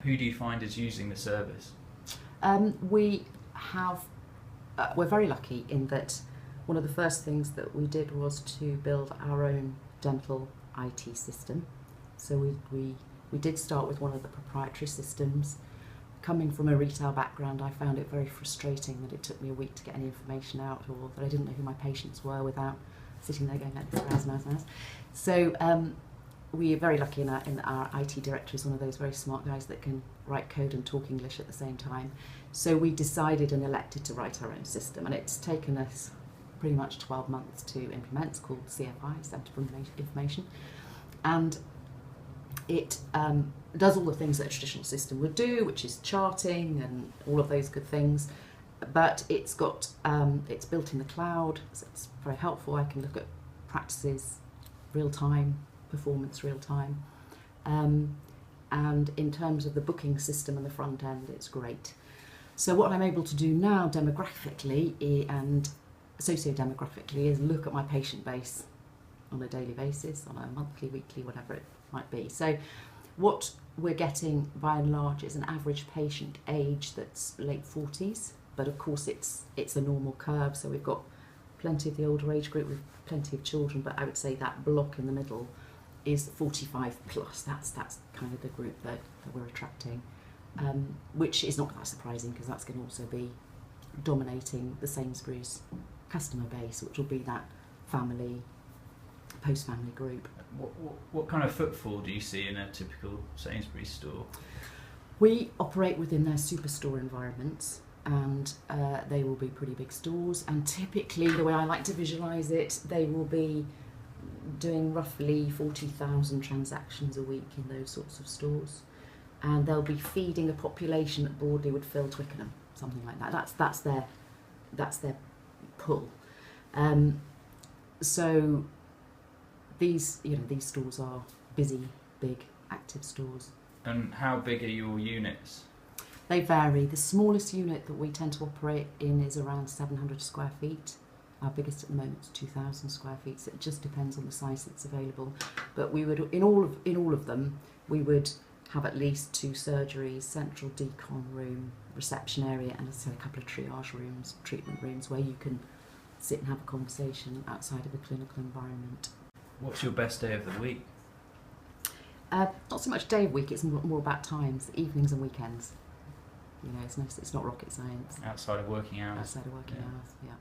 Who do you find is using the service? We have, we're very lucky in that one of the first things that we did was to build our own dental IT system. So we did start with one of the proprietary systems. Coming from a retail background, I found it very frustrating that it took me a week to get any information out, or that I didn't know who my patients were without sitting there going like this, nice. So we are very lucky in our IT director is one of those very smart guys that can write code and talk English at the same time. So we decided and elected to write our own system, and it's taken us pretty much 12 months to implement. It's called CFI, Centre for Information, and it does all the things that a traditional system would do, which is charting and all of those good things. But it's got it's built in the cloud, so it's very helpful. I can look at practices real time, performance real time, and in terms of the booking system and the front end, it's great. So what I'm able to do now demographically and socio-demographically is look at my patient base on a daily basis, on a monthly, weekly, whatever it might be. So what we're getting by and large is an average patient age that's late 40s, but of course it's a normal curve, so we've got plenty of the older age group with plenty of children, but I would say that block in the middle is 45 plus. That's kind of the group that we're attracting, which is not that surprising because that's going to also be dominating the Sainsbury's customer base, which will be that family, post-family group. What kind of footfall do you see in a typical Sainsbury's store? We operate within their superstore environments, and they will be pretty big stores, and typically the way I like to visualise it, they will be doing roughly 40,000 transactions a week in those sorts of stores, and they'll be feeding a population that broadly would fill Twickenham, something like that. That's their pull. So these stores are busy, big, active stores. And how big are your units? They vary. The smallest unit that we tend to operate in is around 700 square feet. Our biggest at the moment is 2,000 square feet. So it just depends on the size that's available. But we would, in all of them, we would have at least 2 surgeries, central decon room, reception area, and a couple of triage rooms, treatment rooms, where you can sit and have a conversation outside of a clinical environment. What's your best day of the week? Not so much day of week, it's more about times, evenings and weekends. It's not rocket science. Outside of working hours? Outside of working hours, yeah.